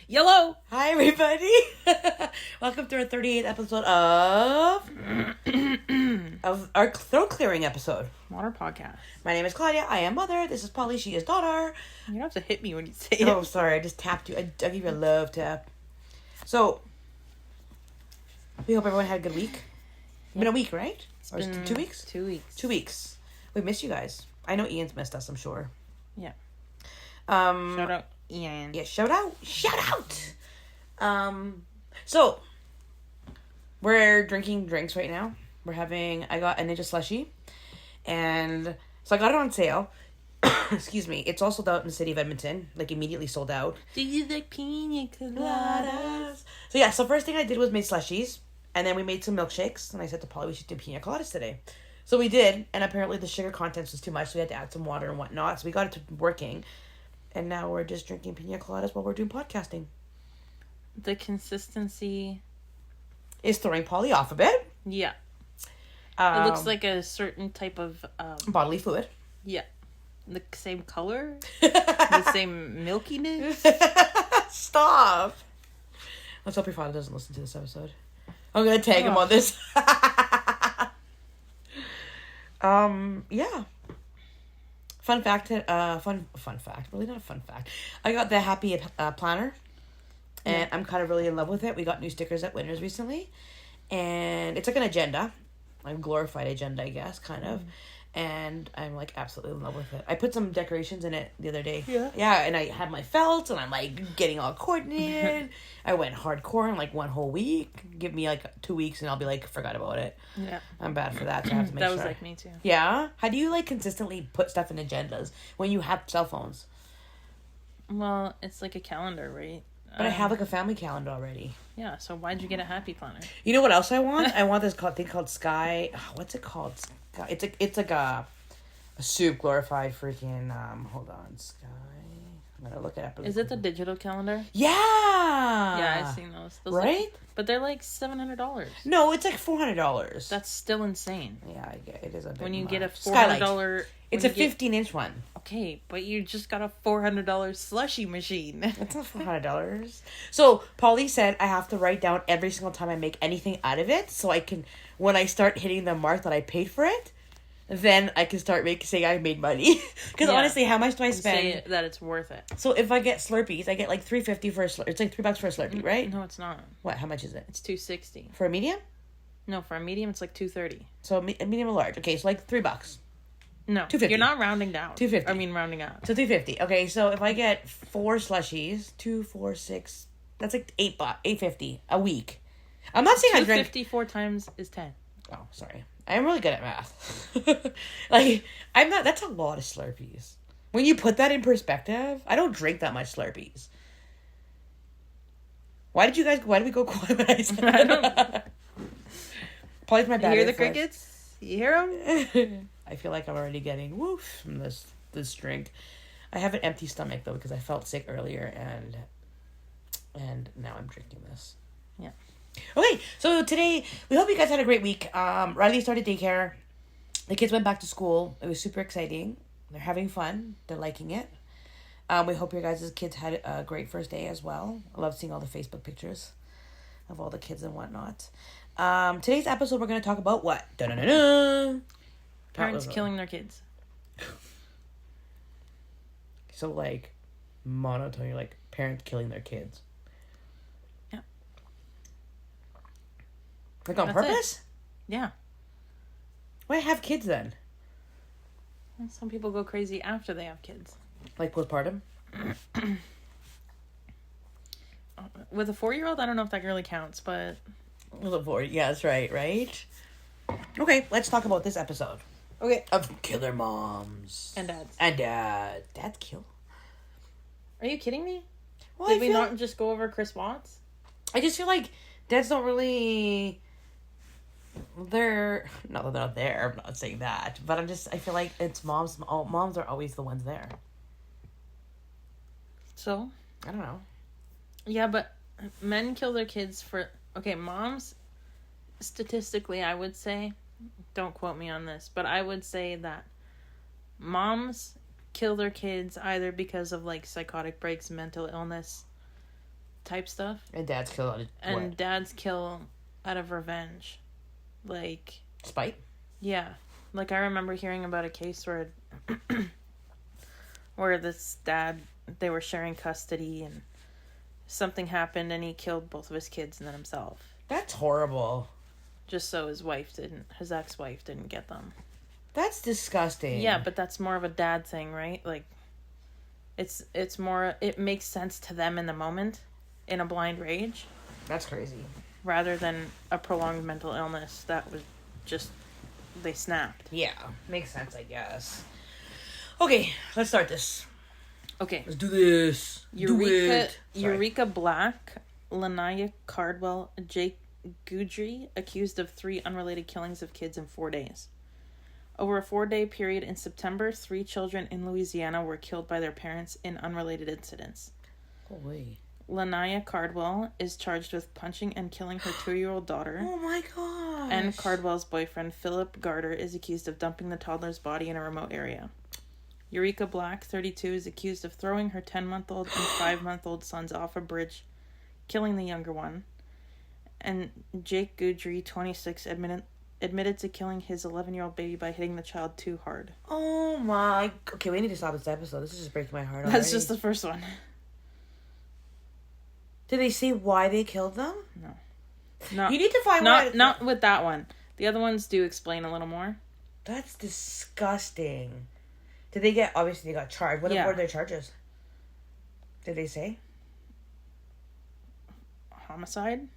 Yellow! Hi, everybody. Welcome to our 38th episode of our throat clearing episode. Maughter podcast. My name is Claudia. I am mother. This is Polly. She is daughter. You don't have to hit me when you say it. Oh, sorry. I just tapped you. I give you a love tap. So, we hope everyone had a good week. It's been a week, right? It's or been 2 weeks? 2 weeks. 2 weeks. We missed you guys. I know Ian's missed us, I'm sure. Yeah. Shout out, Ian. Yeah, shout out. Shout out! So, we're drinking drinks right now. I got a Ninja Slushie. And, so I got it on sale. Excuse me. It's all sold out in the city of Edmonton. Like, immediately sold out. Do you like pina coladas? So, yeah. So, first thing I did was make slushies. And then we made some milkshakes. And I said to Polly, we should do pina coladas today. So, we did. And apparently the sugar content was too much. So, we had to add some water and whatnot. So, we got it to working. And now we're just drinking pina coladas while we're doing podcasting. The consistency is throwing Polly off a bit. Yeah. It looks like a certain type of... bodily fluid. Yeah. The same color. The same milkiness. Stop. Let's hope your father doesn't listen to this episode. I'm going to tag him on this. Yeah. Fun fact. Fun fact. Really not a fun fact. I got the Happy planner. And I'm kind of really in love with it. We got new stickers at Winners recently. And it's like an agenda. A glorified agenda, I guess, kind of. And I'm, like, absolutely in love with it. I put some decorations in it the other day. Yeah. Yeah, and I had my felt, and I'm, like, getting all coordinated. I went hardcore in, like, 1 whole week. Give me, like, 2 weeks, and I'll be, like, forgot about it. Yeah. I'm bad for that, so I have to make sure. That was, like, me, too. Yeah? How do you, like, consistently put stuff in agendas when you have cell phones? Well, it's like a calendar, right? But I have, like, a family calendar already. Yeah, so why'd you get a Happy planner? You know what else I want? I want this thing called Sky. What's it called? Sky. It's like a soup glorified freaking. Hold on, Sky. I'm gonna look it up. Is it the digital calendar? Yeah. Yeah, I've seen those. Right? But they're like $700. No, it's like $400. That's still insane. Yeah, I get it. Is a bit when you much. get a $400. It's a 15-inch one. Okay, but you just got a $400 slushy machine. That's not $400. So Polly said I have to write down every single time I make anything out of it, so I can, when I start hitting the mark that I paid for it, then I can start saying I made money. Because honestly, how much do I spend? Say that it's worth it. So if I get Slurpees, I get like $3.50 for a Slurpee. It's like $3 for a Slurpee, right? No, it's not. What? How much is it? It's $2.60 for a medium. No, for a medium, it's like $2.30. So a medium or large. Okay, so like $3. No, $2.50. You're not rounding down. $2.50. I mean, rounding up. So $2.50. Okay, so if I get 4 slushies, 2, 4, 6, that's like $8.50 a week. I'm not saying I drink. 254 times is 10. Oh, sorry. I'm really good at math. Like, I'm not. That's a lot of Slurpees. When you put that in perspective, I don't drink that much Slurpees. Why did we go quiet when I said that? I don't know. Probably my bad. You hear the crickets? You hear them? I feel like I'm already getting woof from this drink. I have an empty stomach though because I felt sick earlier and now I'm drinking this. Yeah. Okay, so today we hope you guys had a great week. Riley started daycare. The kids went back to school. It was super exciting. They're having fun. They're liking it. We hope your guys' kids had a great first day as well. I love seeing all the Facebook pictures of all the kids and whatnot. Today's episode we're going to talk about what? Da-da-da-da! Parents killing their kids. So, like, monotone, you're like, parents killing their kids. Yeah. Like, on purpose? It. Yeah. Why have kids, then? Well, some people go crazy after they have kids. Like, postpartum? With a 4-year-old, I don't know if that really counts, but... With a 4, yeah, that's right? Okay, let's talk about this episode. Okay. Of killer moms. And dads. And dads kill. Are you kidding me? Well, Did we not just go over Chris Watts? I just feel like dads don't really... Not that they're not there, I'm not saying that. But I feel like it's moms. Moms are always the ones there. So? I don't know. Yeah, but men kill their kids for... Okay, moms, statistically, I would say... Don't quote me on this, but I would say that moms kill their kids either because of, like, psychotic breaks, mental illness, type stuff. And dads kill out of And what? dads kill out of revenge. Like... Spite? Yeah. Like, I remember hearing about a case where... where this dad... They were sharing custody and... Something happened and he killed both of his kids and then himself. That's horrible. Just so his ex-wife didn't get them. That's disgusting. Yeah, but that's more of a dad thing, right? Like, it's more, it makes sense to them in the moment, in a blind rage. That's crazy. Rather than a prolonged mental illness that was just, they snapped. Yeah, makes sense, I guess. Okay, let's start this. Okay. Let's do this. Eureka Black, Lanaya Cardwell, Jake Goudry, accused of 3 unrelated killings of kids in 4 days. Over a 4-day period in September, 3 children in Louisiana were killed by their parents in unrelated incidents. Holy. Lanaya Cardwell is charged with punching and killing her 2-year-old daughter. Oh my gosh. And Cardwell's boyfriend, Philip Garter, is accused of dumping the toddler's body in a remote area. Eureka Black, 32, is accused of throwing her 10-month-old and 5-month-old sons off a bridge, killing the younger one. And Jake Goudry, 26, admitted to killing his 11-year-old baby by hitting the child too hard. Oh my... Okay, we need to stop this episode. This is just breaking my heart already. That's just the first one. Did they say why they killed them? No. You need to find Not with that one. The other ones do explain a little more. That's disgusting. Did they get... Obviously, they got charged. What were their charges? Did they say? Homicide?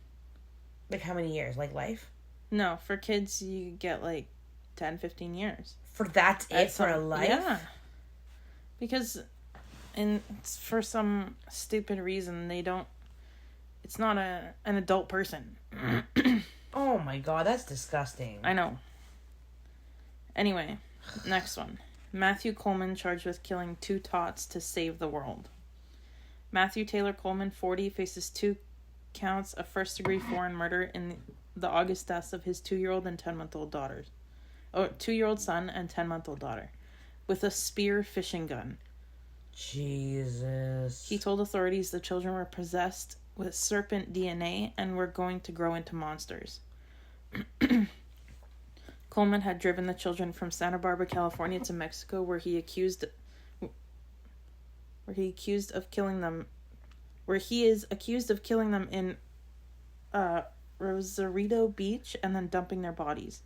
Like, how many years? Like, life? No, for kids, you get, 10, 15 years. That's it for a life? Yeah. Because, for some stupid reason, they don't... It's not an adult person. Oh my god, that's disgusting. I know. Anyway, next one. Matthew Coleman charged with killing 2 tots to save the world. Matthew Taylor Coleman, 40, faces 2 counts of first-degree foreign murder in the August deaths of his 2-year-old and 10-month-old daughters. 2-year-old son and 10-month-old daughter. With a spear fishing gun. Jesus. He told authorities the children were possessed with serpent DNA and were going to grow into monsters. Coleman had driven the children from Santa Barbara, California to Mexico where he is accused of killing them in Rosarito Beach and then dumping their bodies.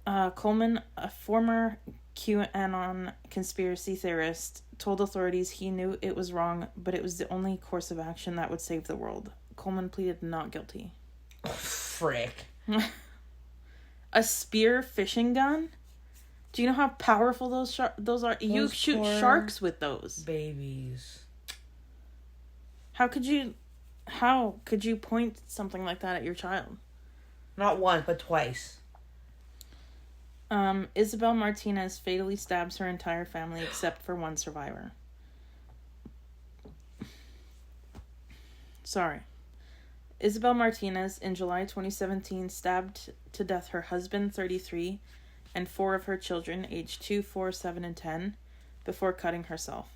Coleman, a former QAnon conspiracy theorist, told authorities he knew it was wrong, but it was the only course of action that would save the world. Coleman pleaded not guilty. Frick. A spear fishing gun? Do you know how powerful those are? You shoot sharks with those. Babies. How could you point something like that at your child? Not once, but twice. Isabel Martinez fatally stabs her entire family except for one survivor. Isabel Martinez, in July 2017, stabbed to death her husband, 33, and 4 of her children, aged 2, 4, 7, and 10, before cutting herself.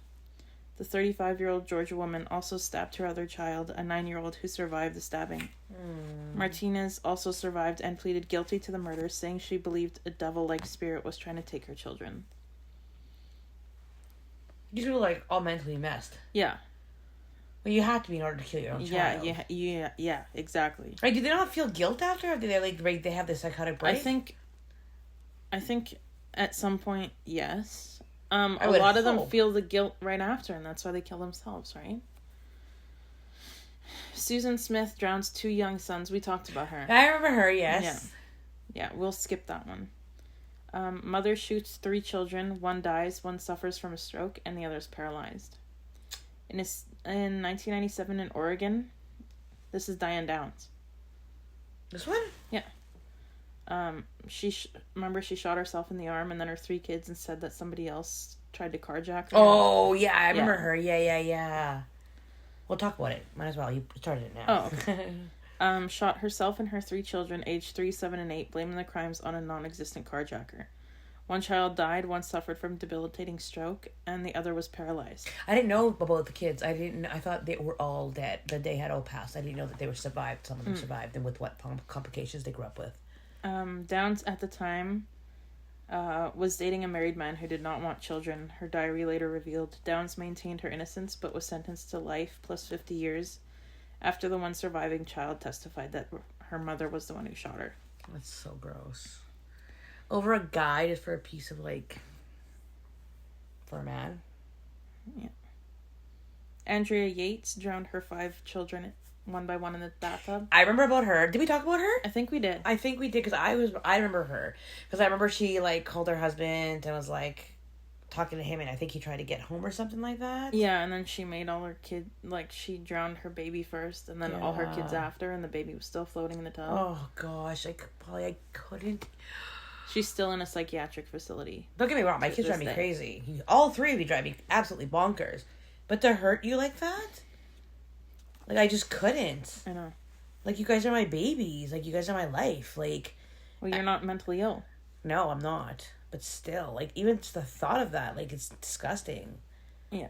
The 35-year-old Georgia woman also stabbed her other child, a 9-year-old who survived the stabbing. Martinez also survived and pleaded guilty to the murder, saying she believed a devil-like spirit was trying to take her children. These were, all mentally messed. Yeah. Well, you have to be in order to kill your own child. Yeah, exactly. Right, do they not feel guilt after? Or do they, they have this psychotic break? I think at some point, yes. A would lot of hope. them feel the guilt right after, and that's why they kill themselves, right? Susan Smith drowns 2 young sons. We talked about her. I remember her, yes. Yeah, we'll skip that one. Mother shoots 3 children. 1 dies, 1 suffers from a stroke, and the other is paralyzed. In 1997 in Oregon, this is Diane Downs. This one? Yeah. She shot herself in the arm and then her 3 kids and said that somebody else tried to carjack her. Oh, yeah, I remember her. Yeah. We'll talk about it. Might as well. You started it now. Oh, okay. Shot herself and her 3 children, aged 3, 7, and 8, blaming the crimes on a non-existent carjacker. One child died, one suffered from debilitating stroke, and the other was paralyzed. I didn't know about the kids. I thought they were all dead. That they had all passed. I didn't know that they were survived. Some of them survived, and with what complications they grew up with. Downs at the time was dating a married man who did not want children. Her diary later revealed Downs maintained her innocence but was sentenced to life plus 50 years after the one surviving child testified that her mother was the one who shot her. That's so gross. Over a guy just for a piece of, like, for a man. Yeah. Andrea Yates drowned her 5 children one by one in the bathtub. I remember about her. Did we talk about her? I think we did. I think we did, because I remember her. Because I remember she, like, called her husband and was, like, talking to him, and I think he tried to get home or something like that. Yeah, and then she made all her kid, like, she drowned her baby first, and then all her kids after, and the baby was still floating in the tub. Oh, gosh. I couldn't... She's still in a psychiatric facility. Don't get me wrong, my kids drive me crazy. All 3 of you drive me absolutely bonkers. But to hurt you like that? Like, I just couldn't. I know. Like, you guys are my babies. Like, you guys are my life. Like... Well, you're not mentally ill. No, I'm not. But still, like, even just the thought of that, like, it's disgusting. Yeah.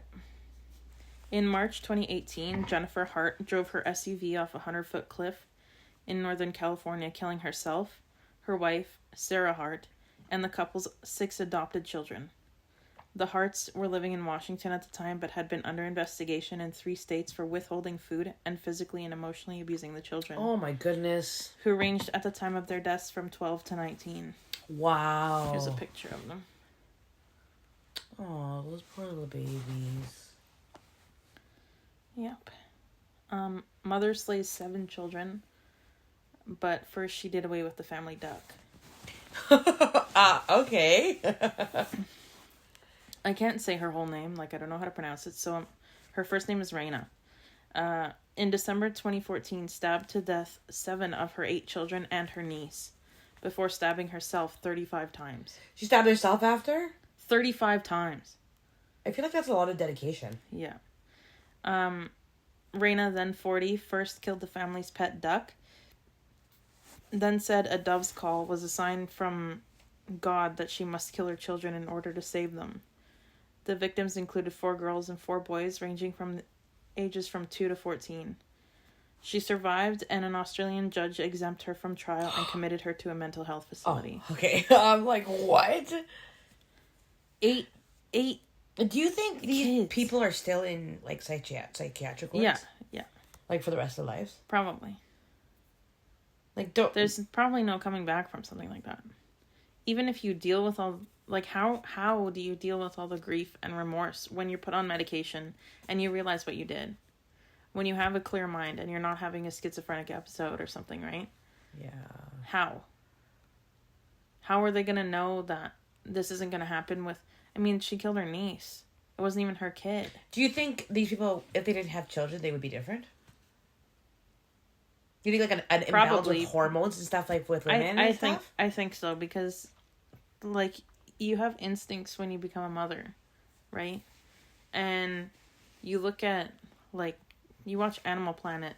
In March 2018, Jennifer Hart drove her SUV off a 100-foot cliff in Northern California, killing herself, her wife, Sarah Hart, and the couple's 6 adopted children. The Harts were living in Washington at the time, but had been under investigation in 3 states for withholding food and physically and emotionally abusing the children. Oh my goodness. Who ranged at the time of their deaths from 12 to 19. Wow. Here's a picture of them. Oh, those poor little babies. Yep. Mother slays 7 children, but first she did away with the family duck. Okay. I can't say her whole name, like I don't know how to pronounce it, so her first name is Raina. In December 2014, stabbed to death 7 of her 8 children and her niece, before stabbing herself 35 times. She stabbed herself after? 35 times. I feel like that's a lot of dedication. Yeah. Raina, then 40, first killed the family's pet duck, then said a dove's call was a sign from God that she must kill her children in order to save them. The victims included 4 girls and 4 boys, ranging from ages from 2 to 14. She survived, and an Australian judge exempted her from trial and committed her to a mental health facility. Oh, okay. I'm like, what? 8 Do you think these kids. people are still in, like, psychiatric wards? Yeah. Like, for the rest of their lives? Probably. Like, There's probably no coming back from something like that. Even if you deal with all... Like, how do you deal with all the grief and remorse when you're put on medication and you realize what you did? When you have a clear mind and you're not having a schizophrenic episode or something, right? Yeah. How? How are they going to know that this isn't going to happen with... I mean, she killed her niece. It wasn't even her kid. Do you think these people, if they didn't have children, they would be different? Do you think, like, an imbalance with hormones and stuff, like, with women and stuff? I think so, because, like, you have instincts when you become a mother, right? And you look at, like, you watch Animal Planet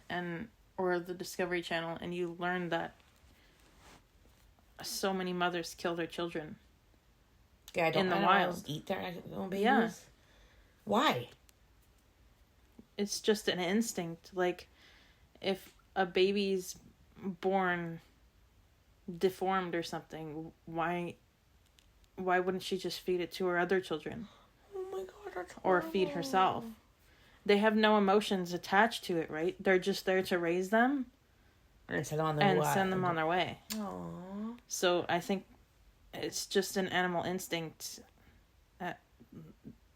or the Discovery Channel, and you learn that so many mothers kill their children. Yeah, in the wild. Eat their own babies. Yeah. Why? It's just an instinct. Like, if a baby's born deformed or something, why wouldn't she just feed it to her other children? Oh my God, that's or horrible. feed herself? They have no emotions attached to it, right? They're just there to raise them and send them on their way. Aww. So I think it's just an animal instinct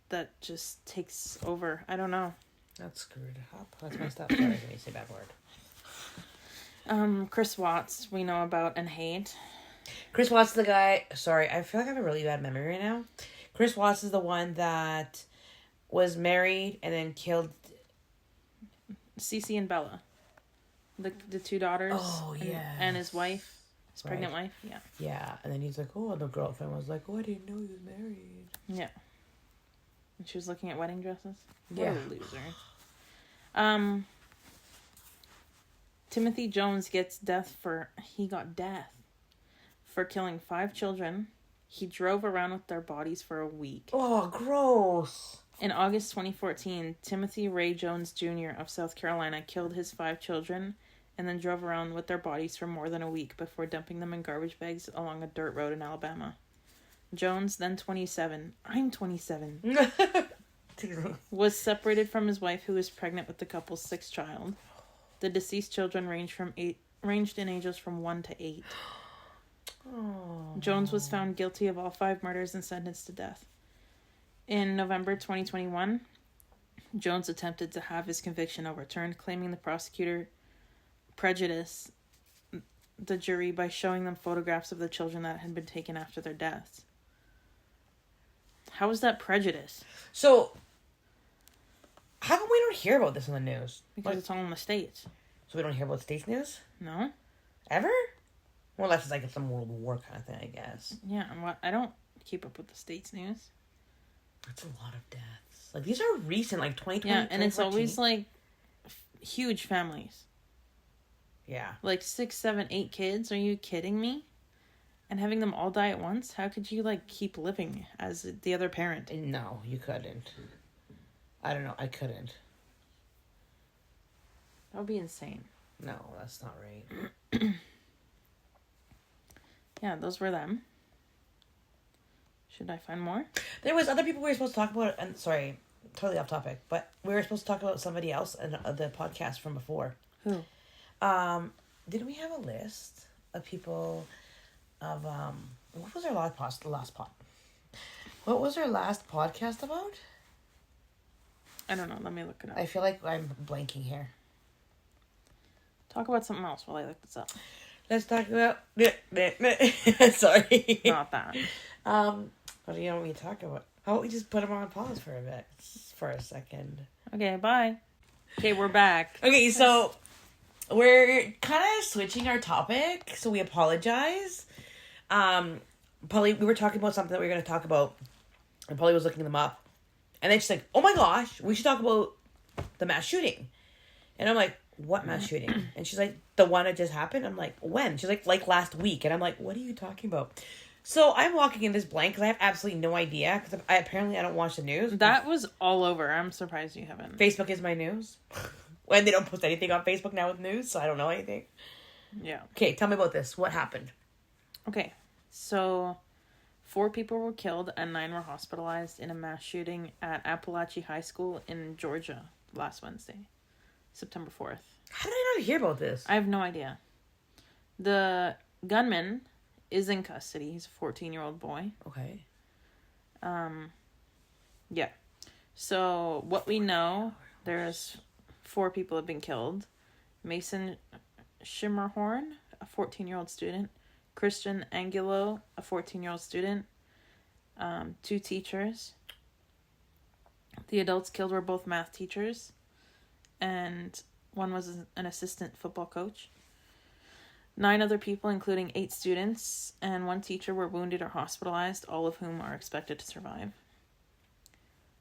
that just takes over. I don't know. That's screwed up. That's messed up. Sorry, I didn't say a bad word. Chris Watts, we know about and hate. Chris Watts is the guy... Sorry, I feel like I have a really bad memory right now. Chris Watts is the one that was married and then killed... Cece and Bella. The 2 daughters. Oh, yeah. And his wife. His pregnant wife. Yeah. Yeah, and then he's like, oh, the girlfriend was like, oh, I didn't know he was married. Yeah. And she was looking at wedding dresses. Yeah. What a loser. Timothy Jones got death for killing 5 children He drove around with their bodies for a week. Oh, gross. In August 2014, Timothy Ray Jones Jr. of South Carolina killed his 5 children and then drove around with their bodies for more than a week before dumping them in garbage bags along a dirt road in Alabama. Jones, then 27, I'm 27, was separated from his wife, who was pregnant with the couple's 6th child. The deceased children ranged in ages from 1 to 8. Oh. Jones was found guilty of all 5 murders and sentenced to death. In November 2021, Jones attempted to have his conviction overturned, claiming the prosecutor prejudiced the jury by showing them photographs of the children that had been taken after their deaths. How is that prejudice? So, how come we don't hear about this in the news? Because it's all in the States. So we don't hear about States news? No? Ever? Well, unless it's like some World War kind of thing, I guess. Yeah, I don't keep up with the States news. That's a lot of deaths. Like, these are recent, like 2020. Yeah, and it's always like huge families. Yeah. Like 6, 7, 8 kids. Are you kidding me? And having them all die at once? How could you like keep living as the other parent? No, you couldn't. I don't know. I couldn't. That would be insane. No, that's not right. Yeah, those were them. Should I find more? There was other people we were supposed to talk about, and sorry, totally off topic, but we were supposed to talk about somebody else in the podcast from before. Who? Didn't we have a list of people of what was our what was our last podcast about? I don't know. Let me look it up. I feel like I'm blanking here. Talk about something else while I look this up. Let's talk about sorry. Not that. What do you want me to talk about? How about we just put them on pause for a bit? For a second. Okay, bye. Okay, we're back. Okay, so we're kind of switching our topic, so we apologize. Polly, we were talking about something that we were going to talk about, and Polly was looking them up. And then she's like, oh my gosh, we should talk about the mass shooting. And I'm like, what mass shooting? And she's like, the one that just happened? I'm like, when? She's like last week. And I'm like, what are you talking about? So I'm walking in this blank because I have absolutely no idea, because I don't watch the news. That was all over. I'm surprised you haven't. Facebook is my news. When they don't post anything on Facebook now with news, so I don't know anything. Yeah. Okay, tell me about this. What happened? Okay, so 4 people were killed and 9 were hospitalized in a mass shooting at Appalachia High School in Georgia last Wednesday, September 4th. How did I not hear about this? I have no idea. The gunman is in custody. He's a 14-year-old boy. Okay. Yeah. So what we know, there's 4 people have been killed. Mason Shimmerhorn, a 14-year-old student. Christian Angulo, a 14-year-old student. 2 teachers. The adults killed were both math teachers. And one was an assistant football coach. 9 other people, including 8 students and 1 teacher, were wounded or hospitalized, all of whom are expected to survive.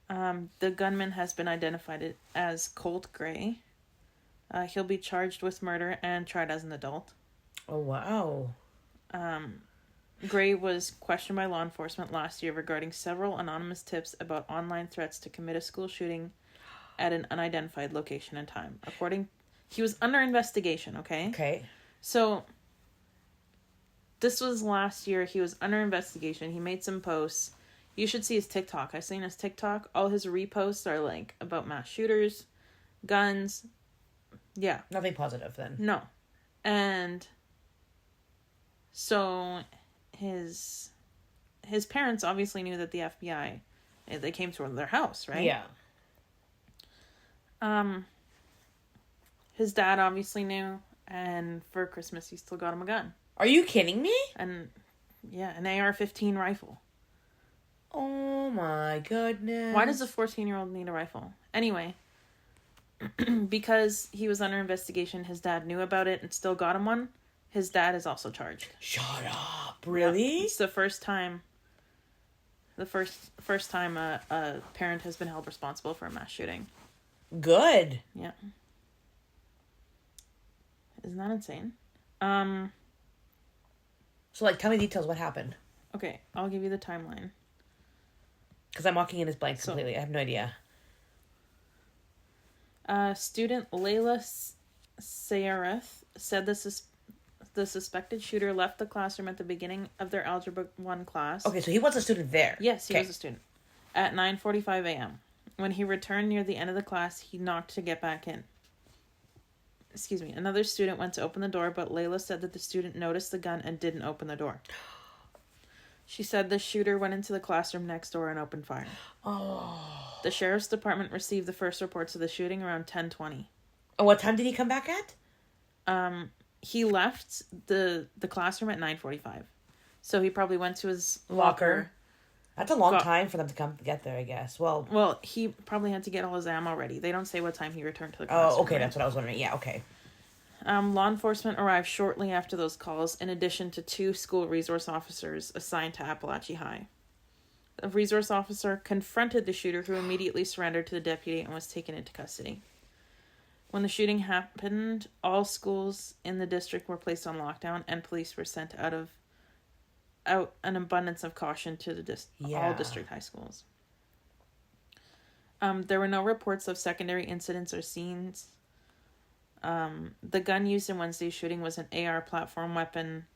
The gunman has been identified as Colt Gray. He'll be charged with murder and tried as an adult. Oh, wow. Gray was questioned by law enforcement last year regarding several anonymous tips about online threats to commit a school shooting at an unidentified location and time. He was under investigation, okay? Okay. So, this was last year. He was under investigation. He made some posts. You should see his TikTok. I've seen his TikTok. All his reposts are, like, about mass shooters, guns. Yeah. Nothing positive, then. No. And so, his parents obviously knew that the FBI, they came to their house, right? Yeah. His dad obviously knew, and for Christmas he still got him a gun. Are you kidding me? And yeah, an AR-15 rifle. Oh my goodness. Why does a 14-year-old need a rifle? Anyway, because he was under investigation, his dad knew about it and still got him one. His dad is also charged. Shut up. Really? It's the first time a parent has been held responsible for a mass shooting. Good. Yeah. Isn't that insane? So, like, tell me details. What happened? Okay, I'll give you the timeline. Because I'm walking in this blank completely. I have no idea. Student Layla Sayareth said the suspected shooter left the classroom at the beginning of their Algebra 1 class. Okay, so he was a student there. Yes, he was a student. At 9:45 a.m. When he returned near the end of the class, he knocked to get back in. Excuse me. Another student went to open the door, but Layla said that the student noticed the gun and didn't open the door. She said the shooter went into the classroom next door and opened fire. Oh. The sheriff's department received the first reports of the shooting around 10:20. And what time did he come back at? He left the classroom at 9:45. So he probably went to his locker. That's a long time for them to come get there, I guess. Well, he probably had to get all his ammo ready. They don't say what time he returned to the classroom. Oh, okay, right? That's what I was wondering. Yeah, okay. Law enforcement arrived shortly after those calls, in addition to 2 school resource officers assigned to Appalachia High. A resource officer confronted the shooter, who immediately surrendered to the deputy and was taken into custody. When the shooting happened, all schools in the district were placed on lockdown, and police were sent out an abundance of caution to all district high schools. There were no reports of secondary incidents or scenes. The gun used in Wednesday's shooting was an AR platform weapon,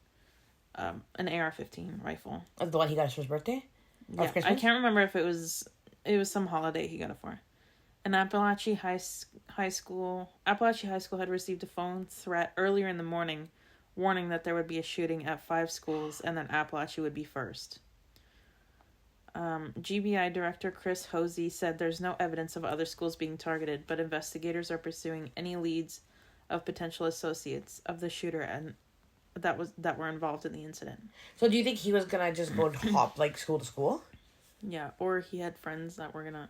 an AR-15 rifle. The one he got for his birthday? Yeah, I can't remember if it was some holiday he got it for. An Appalachia High School had received a phone threat earlier in the morning, warning that there would be a shooting at 5 schools and that Appalachia would be first. GBI Director Chris Hosey said there's no evidence of other schools being targeted, but investigators are pursuing any leads of potential associates of the shooter and that were involved in the incident. So do you think he was gonna just go hop like school to school? Yeah, or he had friends that were gonna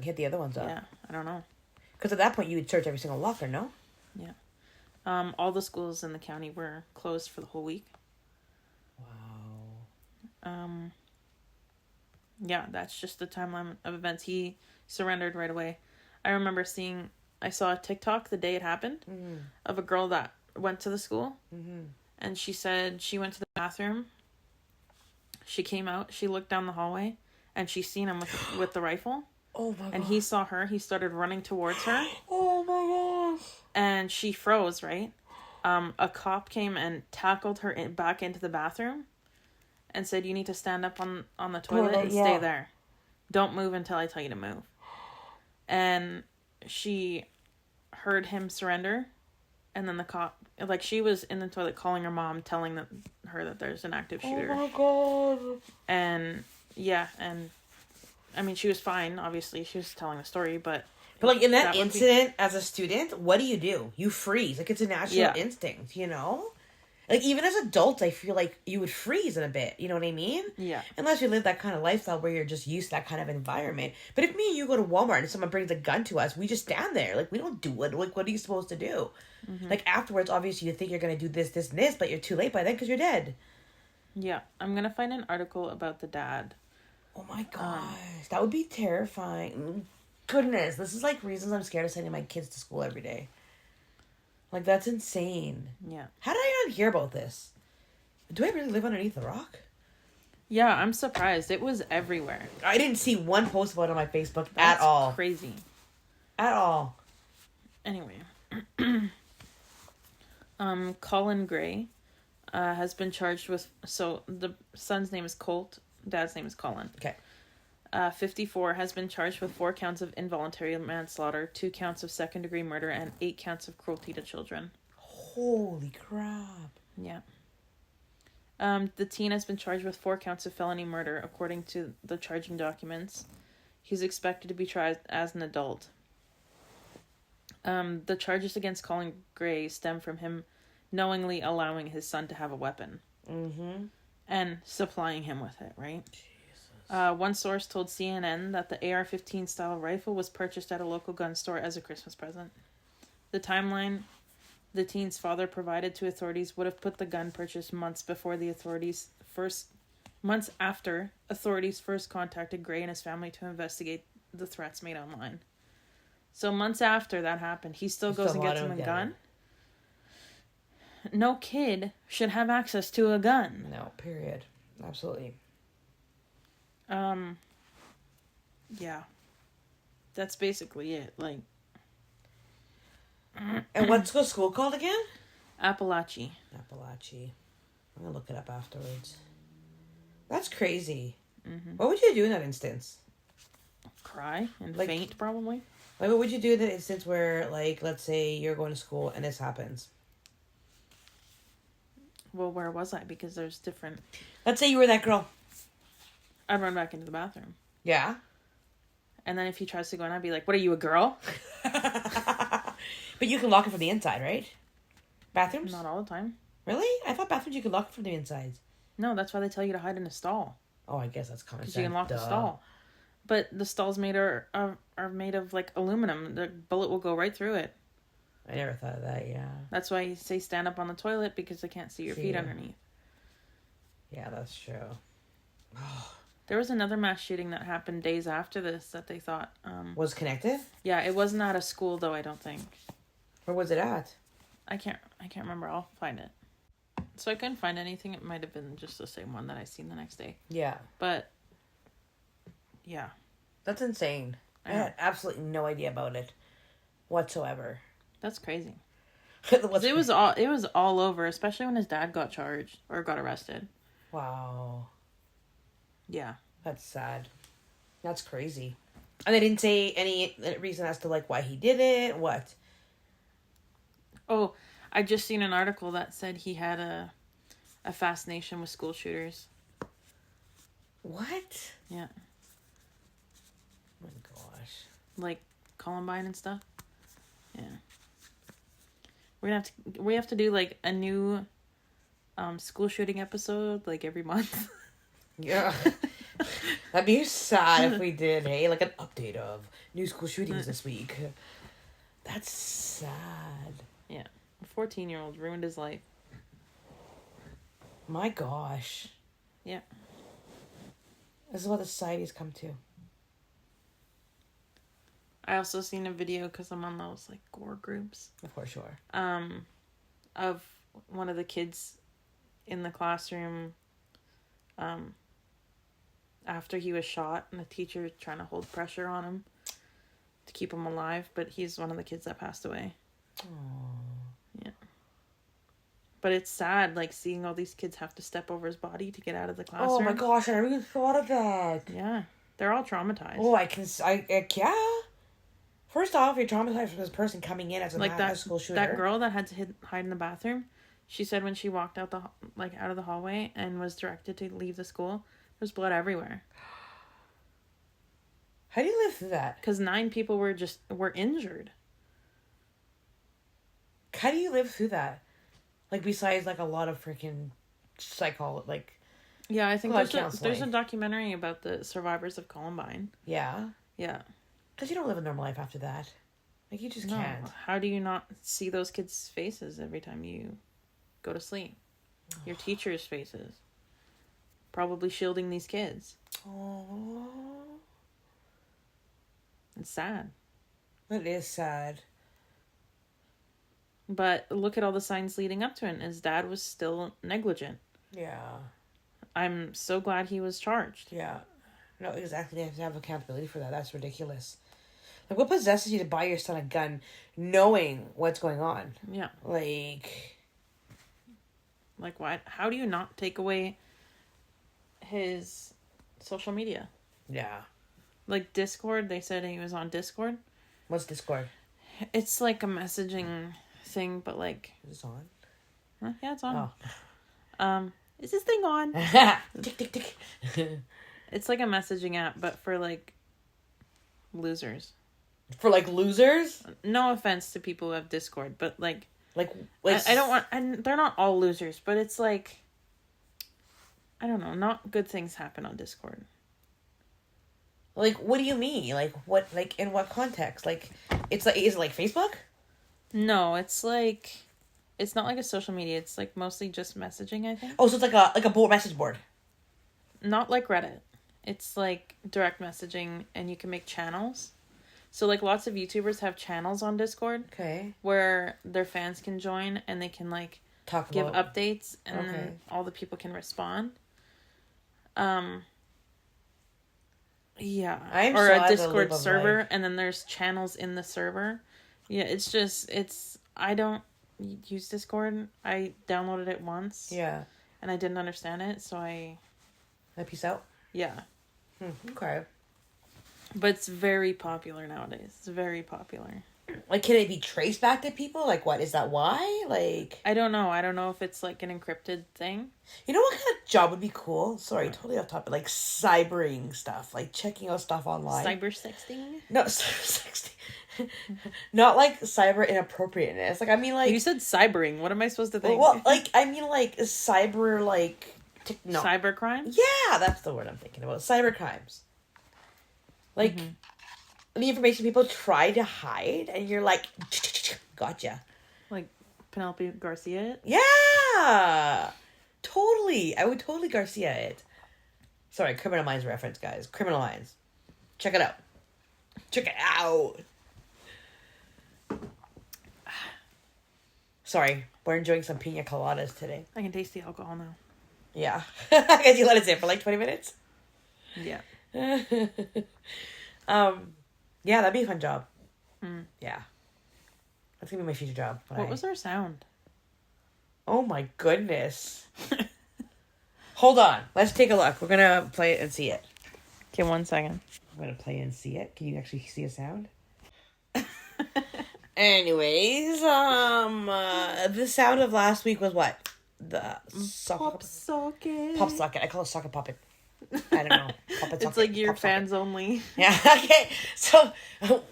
hit the other ones up. Yeah, I don't know. Because at that point you would search every single locker, no? Yeah. All the schools in the county were closed for the whole week. Wow. Yeah, that's just the timeline of events. He surrendered right away. I saw a TikTok the day it happened of a girl that went to the school. And she said she went to the bathroom. She came out, she looked down the hallway, and she seen him with the rifle. Oh my god. And he saw her, he started running towards her. Oh my gosh. And she froze, right? A cop came and tackled her back into the bathroom and said, you need to stand up on the toilet and stay there. Don't move until I tell you to move. And she heard him surrender. And then the cop, like, she was in the toilet calling her mom, telling her that there's an active shooter. Oh my god. And, yeah, and, I mean, she was fine, obviously. She was telling the story, but... But, like, in that incident, as a student, what do? You freeze. Like, it's a natural instinct, you know? Like, even as adults, I feel like you would freeze in a bit. You know what I mean? Yeah. Unless you live that kind of lifestyle where you're just used to that kind of environment. But if me and you go to Walmart and someone brings a gun to us, we just stand there. Like, we don't do it. Like, what are you supposed to do? Like, afterwards, obviously, you think you're going to do this, this, and this, but you're too late by then because you're dead. Yeah. I'm going to find an article about the dad. Oh, my gosh. That would be terrifying. Goodness. This is, like, reasons I'm scared of sending my kids to school every day. Like, that's insane. Yeah. How did I not hear about this? Do I really live underneath the rock? Yeah, I'm surprised. It was everywhere. I didn't see one post about it on my Facebook at all. That's crazy. At all. Anyway. Colin Gray has been charged with... So, the son's name is Colt. Dad's name is Colin. Okay. 54, has been charged with 4 counts of involuntary manslaughter, 2 counts of second-degree murder, and 8 counts of cruelty to children. Holy crap. Yeah. The teen has been charged with 4 counts of felony murder, according to the charging documents. He's expected to be tried as an adult. The charges against Colin Gray stem from him knowingly allowing his son to have a weapon. Mm-hmm. And supplying him with it, right? One source told CNN that the AR-15 style rifle was purchased at a local gun store as a Christmas present. The timeline the teen's father provided to authorities would have put the gun purchase months after authorities first contacted Gray and his family to investigate the threats made online. So months after that happened, he still goes and gets him a gun. No kid should have access to a gun. No, period. Absolutely. Um, yeah. That's basically it. Like, And what's the school called again? Appalachie. Appalachie. I'm gonna look it up afterwards. That's crazy. Mm-hmm. What would you do in that instance? Cry and Like- faint, probably. Like, what would you do in the instance where, like, let's say you're going to school and this happens? Well, where was I? Because there's different... Let's say you were that girl. I'd run back into the bathroom. Yeah. And then if he tries to go in, I'd be like, what are you, a girl? But you can lock it from the inside, right? Bathrooms? Not all the time. Really? I thought bathrooms you could lock it from the insides. No, that's why they tell you to hide in a stall. Oh, I guess that's common sense. Because you can lock the stall. But the stalls are made of, like, aluminum. The bullet will go right through it. I never thought of that, yeah. That's why you say stand up on the toilet, because they can't see your feet underneath. Yeah, that's true. There was another mass shooting that happened days after this that they thought... Was connected? Yeah, it wasn't at a school, though, I don't think. Where was it at? I can't remember. I'll find it. So I couldn't find anything. It might have been just the same one that I seen the next day. Yeah. But, yeah. That's insane. I had absolutely no idea about it whatsoever. That's crazy. What's It was all over, especially when his dad got charged or got arrested. Wow. Yeah. That's sad. That's crazy. And they didn't say any reason as to, like, why he did it, what? Oh, I just seen an article that said he had a fascination with school shooters. What? Yeah. Oh my gosh. Like Columbine and stuff. Yeah. We have to do, like, a new school shooting episode, like, every month. Yeah. That'd be sad if we did, hey? Like an update of new school shootings this week. That's sad. Yeah. A 14-year-old ruined his life. My gosh. Yeah. This is what the society's come to. I also seen a video, because I'm on those, like, gore groups. Of course you are. Of one of the kids in the classroom, after he was shot, and the teacher trying to hold pressure on him to keep him alive, but he's one of the kids that passed away. Aww. Yeah. But it's sad, like, seeing all these kids have to step over his body to get out of the classroom. Oh my gosh, I never even thought of that. Yeah. They're all traumatized. Oh, yeah. First off, you're traumatized from this person coming in as a like that school shooter. That girl that had to hide in the bathroom, she said when she walked out out of the hallway and was directed to leave the school, there's blood everywhere. How do you live through that? Because 9 people were injured. How do you live through that? Like, besides, like, a lot of freaking Yeah, I think there's counseling. a documentary about the survivors of Columbine. Yeah. Yeah. Because you don't live a normal life after that. Like, you just No. can't. How do you not see those kids' faces every time you go to sleep? Your teachers' faces. Probably shielding these kids. Oh. It's sad. That is sad. But look at all the signs leading up to it. His dad was still negligent. Yeah. I'm so glad he was charged. Yeah. No, exactly. They have to have accountability for that. That's ridiculous. Like, what possesses you to buy your son a gun knowing what's going on? Yeah. Like, why? How do you not take away his social media? yeah. Like Discord, they said he was on Discord. What's Discord? It's like a messaging thing, but like... Is this on? Huh? Yeah, it's on. Oh. Is this thing on? Tick, tick, tick. It's like a messaging app, but for like losers. For, like, losers? No offense to people who have Discord, but like... Like I don't want... And they're not all losers, but it's like... I don't know. Not good things happen on Discord. Like, what do you mean? Like, what, like, in what context? Like, it's like, is it like Facebook? No, it's like... It's not like a social media. It's like mostly just messaging, I think. Oh, so it's like a board, message board. Not like Reddit. It's like direct messaging, and you can make channels. So like lots of YouTubers have channels on Discord. Okay. Where their fans can join, and they can like give updates, and then all the people can respond. Yeah. I'm Or so a out of the Discord loop of server, life. and then there's channels in the server. Yeah, I don't use Discord. I downloaded it once. Yeah. And I didn't understand it, so Peace out. yeah. Okay. But it's very popular nowadays. It's very popular. Like, can it be traced back to people? Like, what? Is that why? Like... I don't know. I don't know if it's like an encrypted thing. You know what kind of job would be cool? Sorry, totally off topic. Like, cybering stuff. Like, checking out stuff online. Cyber sexting? No, cyber sexting. Not like cyber inappropriateness. Like, I mean, like... You said cybering. What am I supposed to think? Well, like, I mean, like, cyber, like... No. Cyber crime? Yeah, that's the word I'm thinking about. Cyber crimes. Like, the information people try to hide, and you're like, gotcha. Like Penelope Garcia it? Yeah! Totally. I would totally Garcia it. Sorry, Criminal Minds reference, guys. Criminal Minds. Check it out. Check it out. Sorry, we're enjoying some pina coladas today. I can taste the alcohol now. Yeah. I guess you let it sit for like 20 minutes? Yeah. Yeah, that'd be a fun job. Yeah. That's gonna be my future job. What was our sound? Oh my goodness. Hold on. Let's take a look. We're gonna play it and see it. Okay, 1 second. I'm gonna play and see it. Can you actually see a sound? Anyways, the sound of last week was what? The Pop socket. Pop socket. I call it socket poppet. I don't know. Poppet It's socket, like your pop fans socket. only. Yeah. Okay. So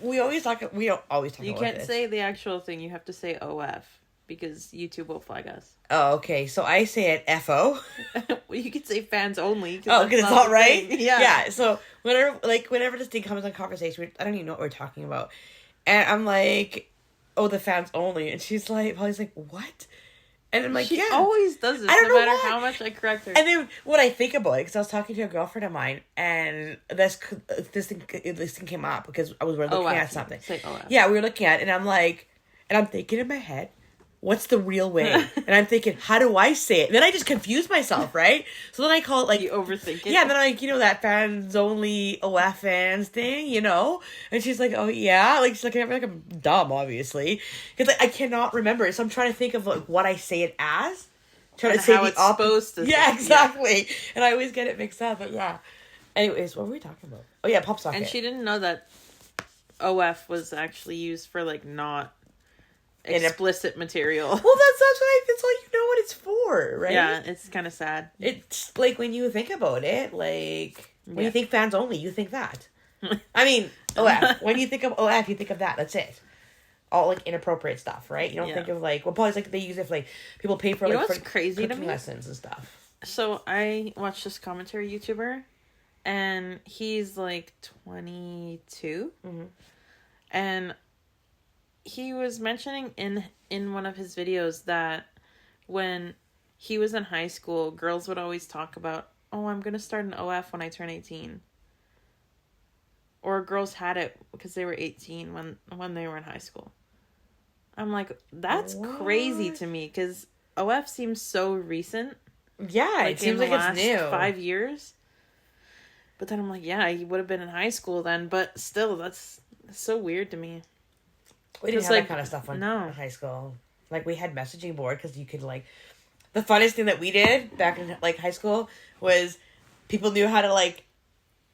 we don't always talk You about can't this. say the actual thing. You have to say OF because YouTube will flag us. Oh, okay. So I say it FO. Well, you could say fans only. Oh, because it's not the right? thing. Yeah. Yeah. So whenever this thing comes in conversation, I don't even know what we're talking about. And I'm like, oh, the fans only. And she's like, Polly's like, what? And I'm like, She yeah. always does this, I don't no know matter why. how much I correct her. And then when I think about it, because I was talking to a girlfriend of mine, and this thing came up because we were looking at something. Say OF. Yeah, we were looking at it, and I'm like, and I'm thinking in my head, what's the real way? And I'm thinking, how do I say it? And then I just confuse myself, right? So then I call it like... You overthink it? Yeah, and then I'm like, that fans only OF fans thing, And she's like, oh yeah? Like, she's looking at me like I'm dumb, obviously. Because I cannot remember it, so I'm trying to think of like what I say it as. Trying to say how it's supposed to. Yeah, exactly. Yeah. And I always get it mixed up, but yeah. Anyways, what were we talking about? Oh yeah, pop socket. And she didn't know that OF was actually used for like not explicit material. Well, that's all you know what it's for, right? Yeah, it's kind of sad. It's like when you think about it, like when you think fans only, you think that. I mean, OF. When you think of OF, you think of that. That's it. All like inappropriate stuff, right? You don't think of like probably like they use it for like people pay for like what's for crazy to me? lessons and stuff. So I watched this commentary YouTuber, and he's like 22, and he was mentioning in one of his videos that when he was in high school, girls would always talk about, oh, I'm gonna start an OF when I turn 18. Or girls had it because they were 18 when they were in high school. I'm like, that's crazy to me because OF seems so recent. Yeah, Like it seems like it's new. 5 years. But then I'm like, yeah, he would have been in high school then. But still, that's so weird to me. We didn't have that kind of stuff in No. high school. Like, we had messaging board because you could, like... The funnest thing that we did back in, like, high school was people knew how to, like,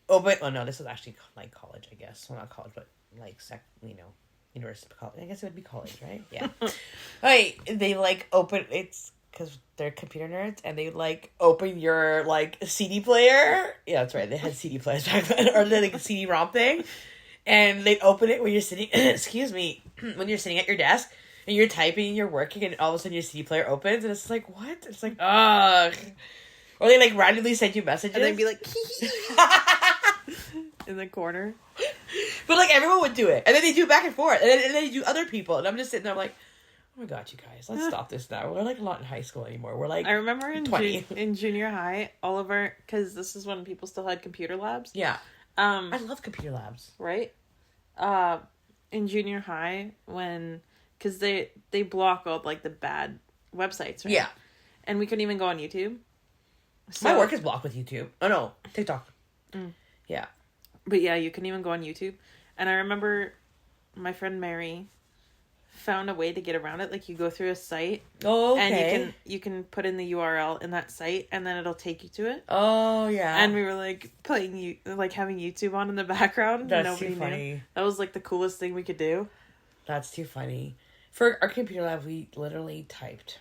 open... Oh, no, this was actually, like, college, I guess. Well, not college, but, like, university, college. I guess it would be college, right? Yeah. Like, they, like, open... It's... Because they're computer nerds, and they, like, open your, like, CD player. Yeah, that's right. They had CD players back then. Or, like, a CD-ROM thing. And they'd open it when you're sitting... excuse me. When you're sitting at your desk, and you're typing, and you're working, and all of a sudden your CD player opens, and it's like, what? It's like, ugh. Or they, like, randomly send you messages. And they'd be like, in the corner. But, like, everyone would do it. And then they do it back and forth. And then they do other people. And I'm just sitting there, I'm like... Oh my god, you guys, let's stop this now. We're like not in high school anymore. We're like I remember in 20. in junior high, all of our, because this is when people still had computer labs. Yeah. I love computer labs. Right? In junior high, when, because they block all like the bad websites, right? Yeah. And we couldn't even go on YouTube. My work is blocked with YouTube. Oh no, TikTok. Yeah. But yeah, you can even go on YouTube. And I remember my friend Mary found a way to get around it. Like, you go through a site. Oh, okay. And you can put in the URL in that site, and then it'll take you to it. Oh, yeah. And we were, like, having YouTube on in the background. That's too funny. Knew. That was, like, the coolest thing we could do. That's too funny. For our computer lab, we literally typed.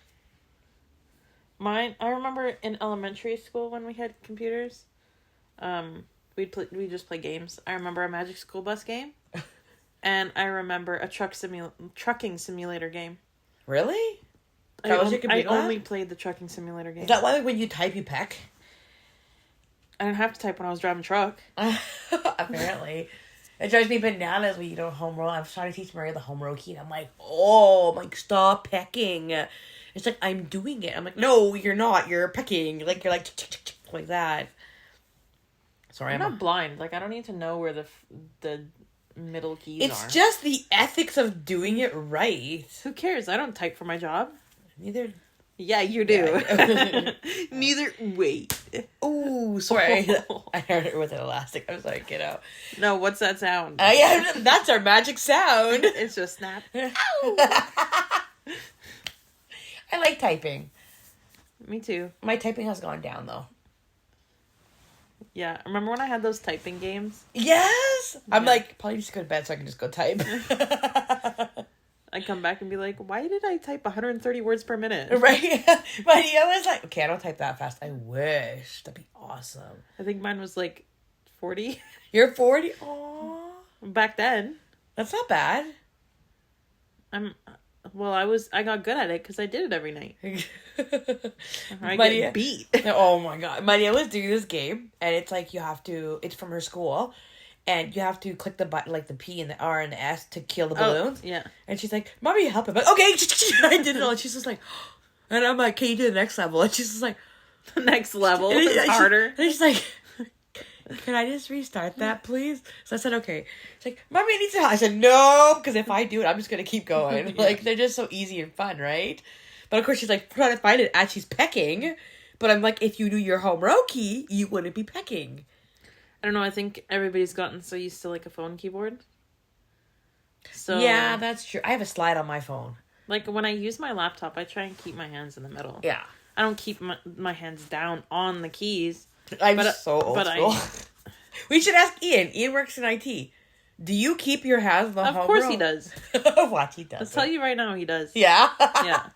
I remember in elementary school when we had computers, we'd just play games. I remember a Magic School Bus game, and I remember a trucking simulator game. Really? I only played the trucking simulator game. Is that why when you type you peck? I didn't have to type when I was driving a truck. Apparently. It drives me bananas when you don't home row. I'm trying to teach Maria the home row key, and I'm like, stop pecking. It's like, I'm doing it. I'm like, no, you're not. You're pecking. Like, you're like that. Sorry, I'm not blind. Like, I don't need to know where the middle keys are. It's just the ethics of doing it right. Who cares? I don't type for my job. Neither. Yeah, you do. Yeah. Neither. Wait. Ooh, sorry. I heard it with an elastic. I'm sorry, get out. No, what's that sound? Yeah, that's our magic sound. It's just snap. I like typing. Me too. My typing has gone down, though. Yeah. Remember when I had those typing games? Yes! I'm like, probably just go to bed so I can just go type. I come back and be like, why did I type 130 words per minute? Right? But I was like, okay, I don't type that fast. I wish. That'd be awesome. I think mine was like 40. You're 40? Aww. Back then. That's not bad. I got good at it because I did it every night. I get beat. Oh my god. Maria was doing this game, and it's like it's from her school, and you have to click the button, like the P and the R and the S to kill the balloons. Yeah. And she's like, Mommy, help him. Like, okay. I did it all. And she's just like, and I'm like, can you do the next level? And she's just like, the next level is harder. And she's like, can I just restart that, please? So I said, okay. She's like, Mommy, I need some help. I said, no, because if I do it, I'm just going to keep going. Yeah. Like, they're just so easy and fun, right? But of course, she's like, trying to find it as she's pecking. But I'm like, if you do your home row key, you wouldn't be pecking. I don't know. I think everybody's gotten so used to, like, a phone keyboard. So yeah, that's true. I have a slide on my phone. Like, when I use my laptop, I try and keep my hands in the middle. Yeah. I don't keep my hands down on the keys. I'm so old school. We should ask Ian. Ian works in IT. Do you keep your hands on the home row? Of course he does. What he does. I'll tell you right now, he does. Yeah? Yeah.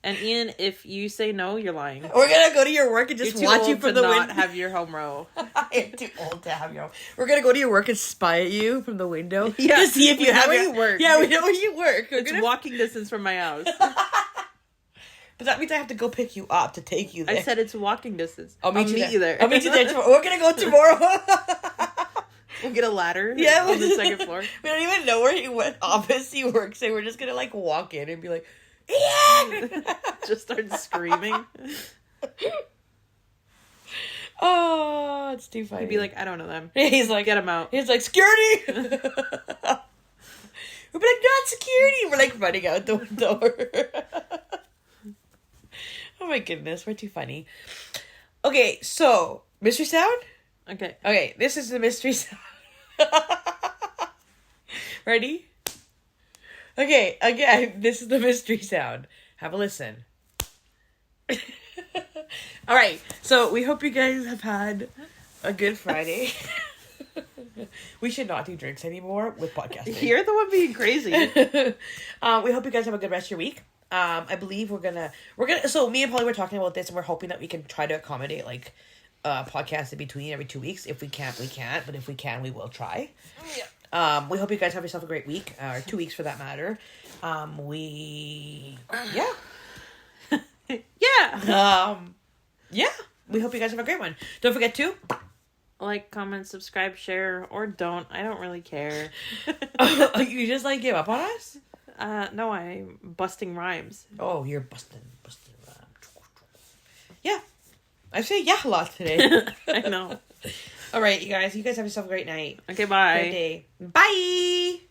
And Ian, if you say no, you're lying. We're going to go to your work and just watch you from the window. You're too old to not have your home row. I'm too old to have your home. We're going to go to your work and spy at you from the window. Yeah. To see if you have where you work. Yeah, we know where you work. It's walking distance from my house. But that means I have to go pick you up to take you there. I said it's walking distance. I'll meet you there. I'll meet you there tomorrow. We're going to go tomorrow. We'll get a ladder on the second floor. We don't even know what office he works in. We're just going to, like, walk in and be like, Ian! Just start screaming. Oh, it's too funny. He'd be like, I don't know them. He's like, get him out. He's like, security! We'd be like, not security! We're like running out the door. Oh my goodness, we're too funny. Okay, so, mystery sound? Okay, this is the mystery sound. Ready? Okay, again, this is the mystery sound. Have a listen. Alright, so we hope you guys have had a good Friday. We should not do drinks anymore with podcasting. You're the one being crazy. We hope you guys have a good rest of your week. I believe we're gonna, so me and Polly were talking about this, and we're hoping that we can try to accommodate, like, podcasts in between every 2 weeks. If we can't, we can't, but if we can, we will try. Yeah. We hope you guys have yourself a great week, or 2 weeks for that matter. Yeah. Yeah. Yeah. We hope you guys have a great one. Don't forget to like, comment, subscribe, share, or don't. I don't really care. You just, like, give up on us? No, I'm busting rhymes. Oh, you're busting rhymes. Yeah. I say yeah a lot today. I know. All right, you guys. You guys have yourself a great night. Okay, bye. Great day. Bye.